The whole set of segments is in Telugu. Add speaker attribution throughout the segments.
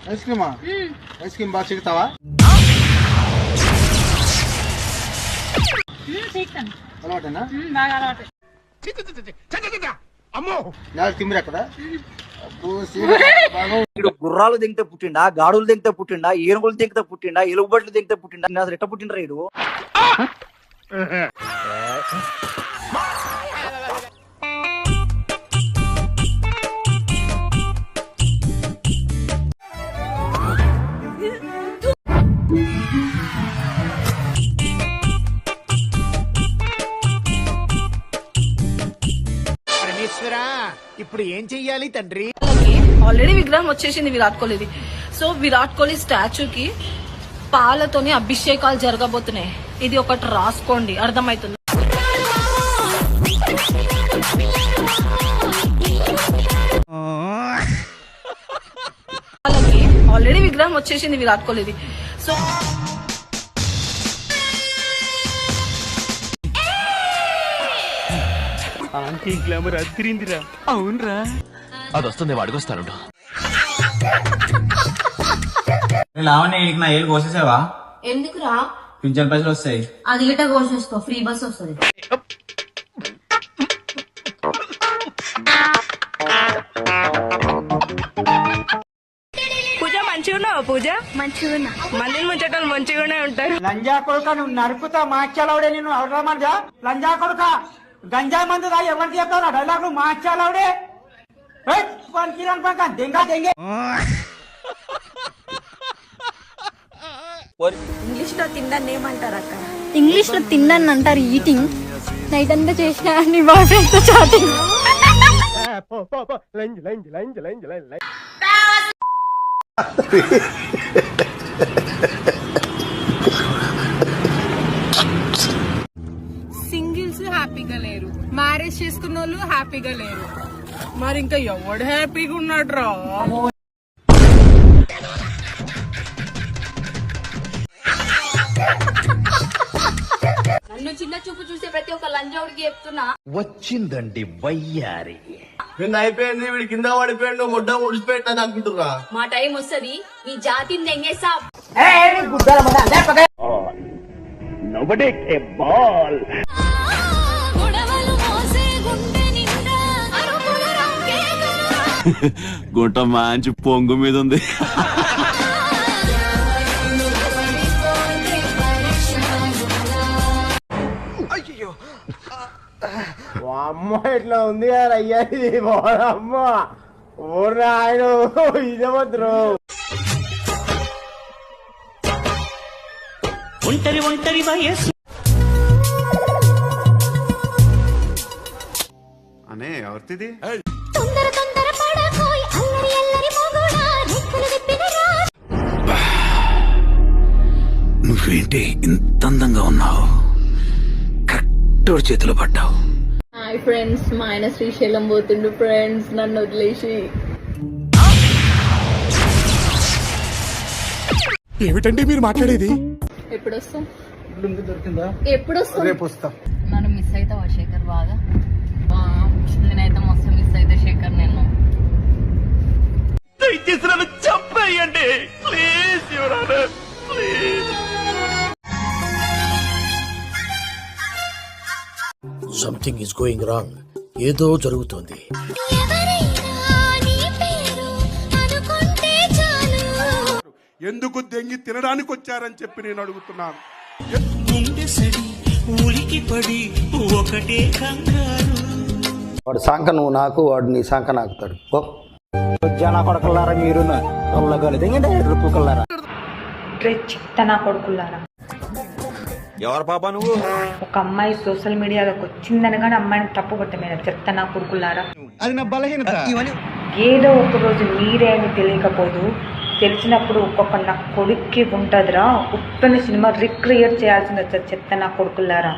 Speaker 1: ఐస్ క్రీమా? ఐస్ క్రీమ్ బాగా చిక్కుతావా? అలవాటేనా? అమ్మో నాకు తిమ్మిరి అక్కడ.
Speaker 2: గుర్రాలు దింగితే పుట్టిండా, గాడులు దింగితే పుట్టిండా, ఏనుగులు దింగితే పుట్టిండా, ఎలుగుబట్లు దింగితే పుట్టిండా, అసలు ఎట్ట పుట్టిండ్రా ఈడు?
Speaker 3: ఇప్పుడు ఏం చెయ్యాలి తండ్రి?
Speaker 4: ఆల్రెడీ విగ్రహం వచ్చేసింది విరాట్ కోహ్లీది. సో విరాట్ కోహ్లీ స్టాచ్యూకి పాలతోని అభిషేకాలు జరగబోతున్నాయి. ఇది ఒకటి రాసుకోండి, అర్థమవుతుంది. ఆల్రెడీ విగ్రహం వచ్చేసింది విరాట్ కోహ్లీది. సో
Speaker 3: ఆంటీ గ్లామర్ అదిరిందిరా. అవునరా,
Speaker 5: అది వస్తుంది అడుగొస్తాను.
Speaker 6: లావణ్య నా ఏళ్ళు కోసేసావా?
Speaker 4: ఎందుకురా?
Speaker 6: పింఛన్ పైసలు వస్తాయి.
Speaker 4: అది గిట్ట కోసేసుకో, ఫ్రీ బస్ వస్తుంది.
Speaker 7: పూజ మంచిగా పూజ మంచిగా మళ్ళీ ముచ్చటలు మంచిగానే ఉంటారు.
Speaker 2: లంజా కొడుక, నువ్వు నరుకుతా మార్చాలవుడే. నేను అవసరమా? లంజా కొడుక, గంజా మందు దా ఎవరికి చెప్తావు? డైలాగ్ నువ్వు మార్చాలవుడే.
Speaker 7: ఇంగ్లీష్ లో తిందాన్ని ఏమంటారు అక్క?
Speaker 8: ఇంగ్లీష్ లో తిన్నాను అంటారు ఈటింగ్. నైట్ అంతా చేసిన నీ బాయ్ ఫ్రెండ్ తో చాటింగ్.
Speaker 7: సింగిల్స్ హ్యాపీగా లేరు, మ్యారేజ్ చేసుకున్న వాళ్ళు హ్యాపీగా లేరు. మరి ఇంకా ఎవడు హ్యాపీగా ఉన్నాడు రా?
Speaker 4: నన్ను చిన్న చూపు చూసే ప్రతి ఒక్క లంజోడికి చెప్తున్నా,
Speaker 5: వచ్చిందండి వయ్యారి.
Speaker 3: అయిపోయింది, వీడి కింద పడిపోయాడు, ముడ్డ ముడిచిపెట్టాను అనుకుంటున్నా.
Speaker 4: మా టైం వస్తుంది, నీ జాతిని దెంగేసా.
Speaker 5: గుంట మంచి పొంగు మీద ఉంది.
Speaker 3: అమ్మ ఇట్లా ఉంది కదా అయ్యాది. అమ్మ ఊర్రా ఆయన ఇదేమద్రు.
Speaker 2: ఒంటరి వయస్సు
Speaker 1: అనే ఎవరిది?
Speaker 5: నువ్వేంటి ఇంత అందంగా ఉన్నావు? కరెక్ట్ చేతిలో పడ్డావు.
Speaker 4: హాయ్ ఫ్రెండ్స్, మా ఆయన శ్రీశైలం పోతుండు ఫ్రెండ్స్, నన్ను వదిలేసి.
Speaker 3: ఏమిటండి మీరు మాట్లాడేది?
Speaker 4: ఎప్పుడు వస్తాం?
Speaker 1: దొరికిందా?
Speaker 4: ఎప్పుడు వస్తాం?
Speaker 1: రేపు వస్తా.
Speaker 4: నన్ను మిస్ అవుతావా శేఖర్? బాగా నేనైతే మస్తు మిస్ అయితే శేఖర్. నేను
Speaker 5: దయచేసి నన్ను చంపేయండి please, your honour please.
Speaker 3: Something is going wrong. ఏదో జరుగుతోంది.
Speaker 1: ఎందుకు దెంగి తినడానికి వచ్చారని చెప్పి నేను అడుగుతున్నాను.
Speaker 3: వాడు సాంక నువ్వు నాకు, వాడు నీ సాంక నాకుతాడు.
Speaker 2: జన కొడకల్లారా మీరు, రుప్పు కల్లారా.
Speaker 7: చెత్తనా కొడుకులారా.
Speaker 5: ఎవరు పాప నువ్వు?
Speaker 7: ఒక అమ్మాయి సోషల్ మీడియాలోకి వచ్చిందనగానే అమ్మాయిని తప్పు కొట్టమైన చెత్తనా కొడుకులారా.
Speaker 2: అది నా బలహీనత.
Speaker 7: ఏదో ఒక రోజు మీరే అని తెలియకపోదు, తెలిసినప్పుడు ఒక్కొక్క నా కొడుక్కి ఉంటదిరా. ఉప్పెన సినిమా రిక్రియేట్ చేయాల్సింది వచ్చా చెత్తనా కొడుకులారా.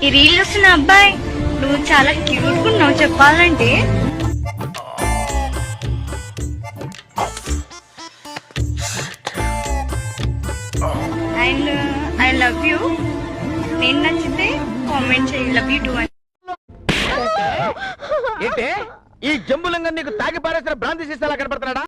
Speaker 8: ఈ రీల్ చూస్తున్న అబ్బాయి, నువ్వు చాలా క్యూట్ ఉన్నావు చెప్పాలంటే. And I love you. నేను నచ్చితే కామెంట్ చేయి, లవ్ యూ టూ అని.
Speaker 9: ఏంటే ఈ జంబులంగా నీకు తాగి పారేసిన భ్రాంతి శిస్తాలా కనపడుతున్నాడా?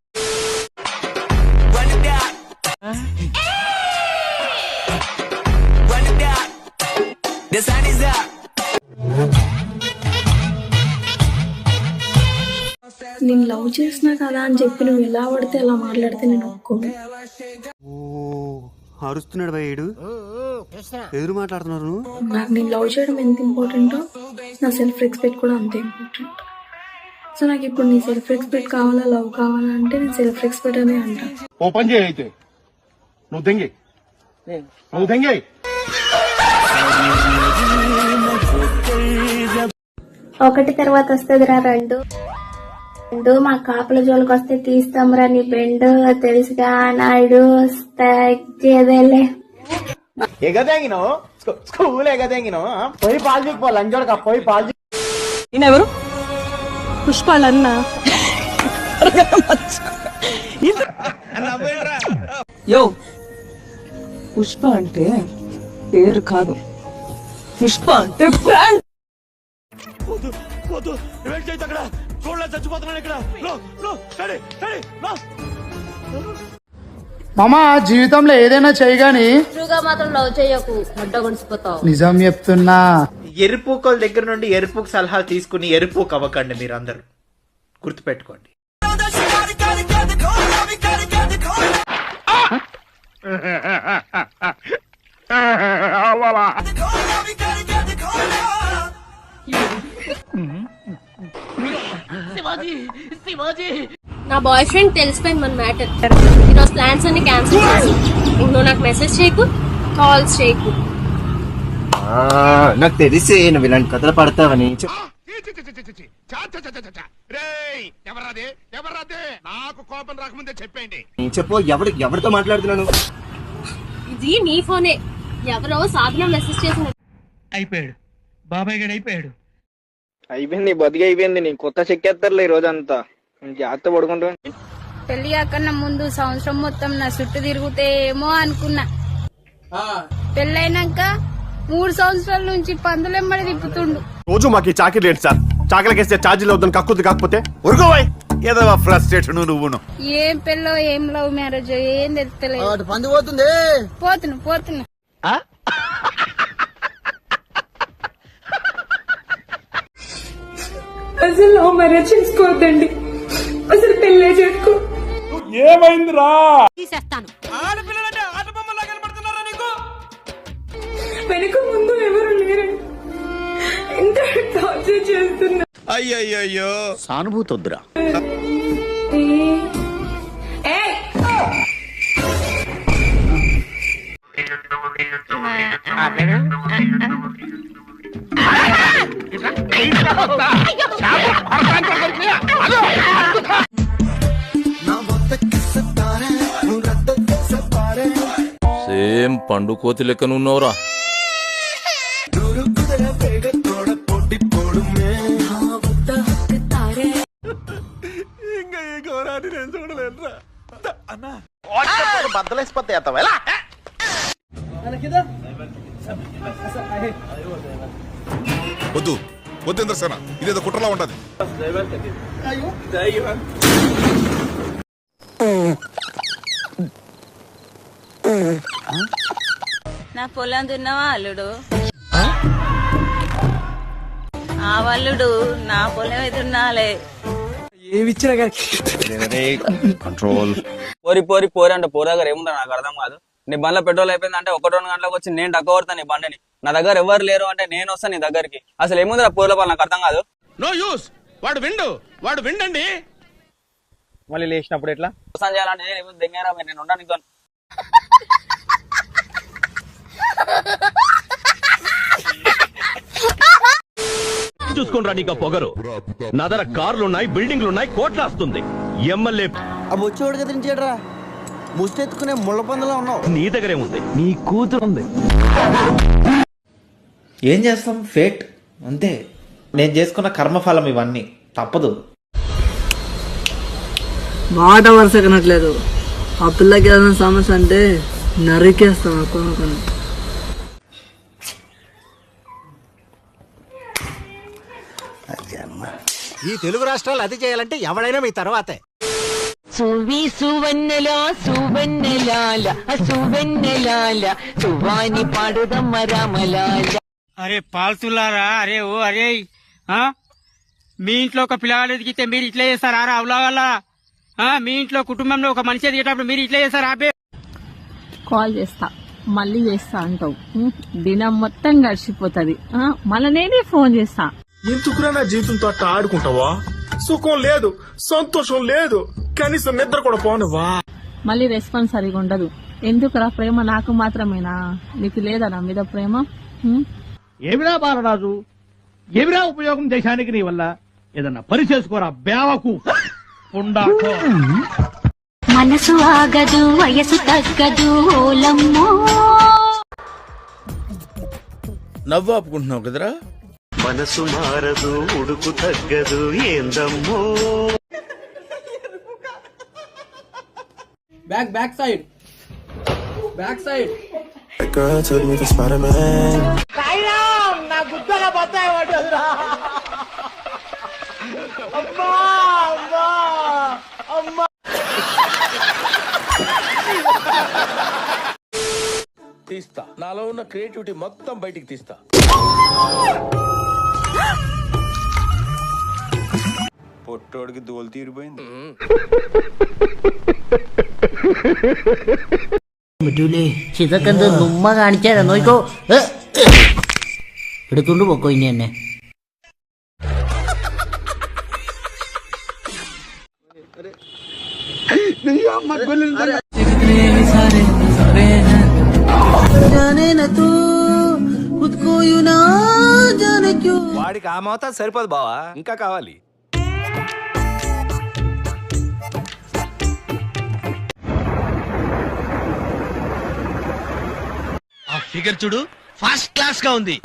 Speaker 4: నేను లవ్ చేసినా కదా అని చెప్పి నువ్వు ఎలా పడితే అలా మాట్లాడితే నేను ఒప్పుకోను.
Speaker 9: అరుస్తున్నాడు భయ్యుడు, ఎదురు మాట్లాడుతున్నారు.
Speaker 4: నాకు నేను లవ్ చేయడం ఎంత ఇంపార్టెంటో నా సెల్ఫ్ రెస్పెక్ట్ కూడా అంతే ఇంపార్టెంట్. సో నాకు ఇప్పుడు నీ సెల్ఫ్ రెస్పెక్ట్ కావాలా లవ్ కావాలా అంటే నేను సెల్ఫ్ రెస్పెక్ట్ అనే అంటా.
Speaker 9: ఓపెన్ చేయి అయితే, నువ్వు దెంగి నువ్వు దెంగి.
Speaker 8: ఒకటి తర్వాత వస్తుందిరా రెండు మా కాపుల జోలికి వస్తే తీస్తాంరా నీ బెండు తెలుసుగా నాయుడు తగ్గేదేలే.
Speaker 9: ఎగదెంగినావు స్కూల్ ఎగదెంగినావు పోయి పాలు చూపో లంజోడక పోయి పాలు.
Speaker 4: ఈయనెవరు? పుష్పాలన్న.
Speaker 2: యో పుష్ప అంటే పేరు కాదు, పుష్ప అంటే బ్రాండ్. మామ జీవితంలో ఏదైనా చేయగాని
Speaker 4: మాత్రం లవ్ చేయకు, ముడ్డ గుడిసిపోతావు.
Speaker 2: నిజం చెప్తున్నా.
Speaker 10: ఎరుపుకోల దగ్గర నుండి ఎరుపుకు సలహాలు తీసుకుని ఎరుపుకు అవ్వకండి, మీరు అందరూ గుర్తుపెట్టుకోండి.
Speaker 4: నా బాయ్ ఫ్రెండ్ తెలిసిపోయింది మన మ్యాటర్. ఈరోజు ప్లాన్స్ అన్ని క్యాన్సిల్ చేసి నువ్వు నాకు మెసేజ్ చేయకు, కాల్స్ చేయకు.
Speaker 10: నాకు తెలిసి నువ్వు ఇలాంటి కథలు పడతావని.
Speaker 9: నాకు కోపం రాకముందే చెప్పండి.
Speaker 10: చెప్పు, ఎవరితో మాట్లాడుతున్నాను?
Speaker 4: ఇది నీ ఫోనే, ఎవరో సాధన మెసేజ్ చేసిన.
Speaker 2: అయిపోయాడు బాబాయ్ గడు, అయిపోయాడు.
Speaker 9: అయిపోయింది బతికి అయిపోయింది. నీ కొత్త చెక్కేస్తారులే ఈ రోజంతా. జాగ్రత్త పడుకుంటా.
Speaker 8: పెళ్లి కాకన్నా ముందు సంవత్సరం మొత్తం నా చుట్టూ తిరుగుతే ఏమో అనుకున్నా. పెళ్ళైనాక 3 సంవత్సరాల నుంచి పందులెమ్మడి తిప్పుతుండు.
Speaker 9: రోజు మాకు ఈ చాకరీ ఏంటి సార్? చాకలకేస్తే ఛార్జీలు వద్దని కక్కుద్ది కాకపోతే ఉరుకోవాయి. ఏదో ఫ్రస్ట్రేషన్ నువ్వును.
Speaker 8: ఏం పెళ్ళో ఏం లవ్ మ్యారేజ్ ఏం తెలుస్తలేదు.
Speaker 2: పంది పోతుంది.
Speaker 8: పోతున్నా
Speaker 4: అసలు లవ్ మ్యారేజ్ చేసుకోవద్దండి, అసలు పెళ్ళే చేసుకో.
Speaker 1: ఏమైందిరా?
Speaker 4: తీసేస్తాను. వెనుక ముందు ఎవరు లేరండి, ఎంత టార్చర్ చేస్తున్నా.
Speaker 9: అయ్యయ్యో సానుభూతి వద్దురా.
Speaker 5: సేమ్ పండు కోతి లెక్కనున్నావురా.
Speaker 9: ఇంకా ఈ ఘోరాన్ని నేను చూడలేనురా అన్నా. బద్దలేసిపోతాయి అత్త ఎలా
Speaker 1: వద్దు వద్దు సేన, ఇదేదో కుట్రలా ఉంటది.
Speaker 8: నా పొలం దున్నవా అల్లుడు? ఆ వల్లుడు నా పొలం దున్నాలే.
Speaker 2: ఏమిచ్చినా కానీ
Speaker 10: కంట్రోల్.
Speaker 6: పోరి అంటే పోరా దగ్గర ఏముందా నాకు అర్థం కాదు. నీ బండ్లో పెట్రోల్ అయిపోయింది అంటే 1-2 గంటలకు వచ్చి నేను డక్క కొడతాను నీ బండిని. నా దగ్గర ఎవరు లేరు అంటే నేను వస్తాను నీ దగ్గరికి. అసలు ఏముంది పోర్ల పని నాకు అర్థం కాదు.
Speaker 9: No use. వాడు విండండి.
Speaker 6: మళ్ళీ లేచినప్పుడు ఎట్లా మోసం చేయాలంటే దెంగారా నేను ఉండడానికి.
Speaker 9: చూసుకుంటా నీకు పొగరు. నా దగ్గర కార్లున్నాయి, బిల్డింగ్లున్నాయి, కోట్లాస్తుంది. ఎమ్మెల్యే
Speaker 2: వచ్చేవాడు కదిలించాడరా, ముష్టెత్తుకునే ముళ్ళ పందులో ఉన్నావు.
Speaker 9: నీ దగ్గరే ఉంది, నీ కూతురు ఉంది.
Speaker 10: ఏం చేస్తాం, ఫేట్ అంతే. నేను చేసుకున్న కర్మఫలం ఇవన్నీ, తప్పదు.
Speaker 2: మాట వరుసకనట్లేదు. ఆ పిల్లకి ఏదైనా సమస్య అంటే నరికేస్తాం అనుకోను.
Speaker 5: ఈ తెలుగు రాష్ట్రాలు అది చేయాలంటే ఎవడైనా మీ తర్వాతే.
Speaker 2: సువి సువన్నెలా సువన్నెలాల సువన్నెలాల సువాని పాడుదమ్మ రామలాల. అరే పాల్తులారా, అరే ఓ అరే, మీ ఇంట్లో ఒక పిల్లగాడు ఎదిగితే మీరు ఇట్లా చేస్తారా? అవులాగల్లా మీ ఇంట్లో కుటుంబంలో ఒక మనిషి ఎదిగేటప్పుడు మీరు ఇట్లా చేస్తారా? అబ్బే
Speaker 4: కాల్ చేస్తా, మళ్ళీ చేస్తా అంటావు. దినం మొత్తం గడిచిపోతుంది. మళ్ళీ నేనే ఫోన్ చేస్తా.
Speaker 9: ఎందుకురా నా జీవితంతో అట్లా ఆడుకుంటావా? సుఖం లేదు, సంతోషం లేదు, కనీసం నిద్ర కూడా పోనవా?
Speaker 4: మళ్ళీ రెస్పాన్స్ సరిగా ఉండదు. ఎందుకురా? ప్రేమ నాకు మాత్రమేనా? నీకు లేదా నా మీద ప్రేమ?
Speaker 2: ఏమిరా బాలరాజు, ఏమిరా ఉపయోగం దేశానికి నీ వల్ల? ఏదన్నా పని చేసుకోరా బేవకు.
Speaker 8: మనసు ఆగదు వయసు తగ్గదు ఓలమ్మో.
Speaker 5: నవ్వు ఆపుకుంటున్నావు కదరా.
Speaker 9: మనసు మారదు, ఉడుకు తగ్గదు, ఏందమ్మో.
Speaker 2: బ్యాక్ సైడ్ నా గుద్దగా బత్తాయి పడ్డదురా. అమ్మా అమ్మా అమ్మా.
Speaker 5: తీస్తా, నాలో ఉన్న క్రియేటివిటీ మొత్తం బయటికి తీస్తా.
Speaker 9: పొట్టోడికి దోలు తీరిపోయింది.
Speaker 2: ചിതക്കെന്ത് നുമ്മ കാണിച്ചാ നോക്കോ. എടുത്തോണ്ട് പോക്കോ ഇനി എന്നെ.
Speaker 5: వాడికి ఆ మోతా సరిపోదు బావా, ఇంకా కావాలి.
Speaker 2: ఆ ఫిగర్ చూడు, ఫస్ట్ క్లాస్ గా ఉంది.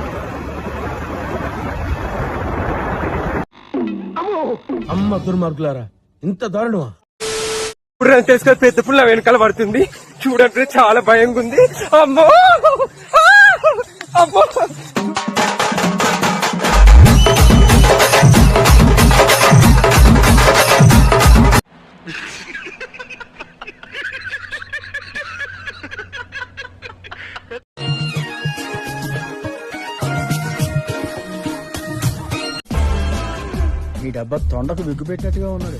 Speaker 5: అమ్మ దుర్మార్గులారా, ఇంత దారుణమా?
Speaker 9: ఇప్పుడు తెలుసుకొని పెద్ద పుల్ల వెనకాల పడుతుంది చూడండి, చాలా భయంగా ఉంది. అమ్మో అమ్మో.
Speaker 5: ఈ డబ్బా తొండకు విగ్గు పెట్టినట్టుగా ఉన్నాడు.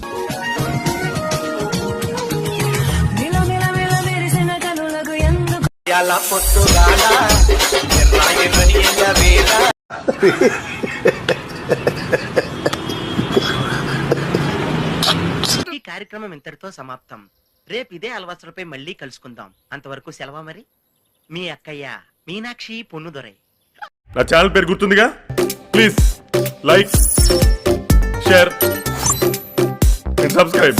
Speaker 2: ఈ కార్యక్రమం ఇంతటితో సమాప్తం. రేపు ఇదే అలవాసులపై మళ్ళీ కలుసుకుందాం. అంతవరకు సెలవా మరి. మీ అక్కయ్య మీనాక్షి పొన్నుదొరై.
Speaker 9: నా ఛానల్ పేరు గుర్తుందిగా, please like, share and subscribe.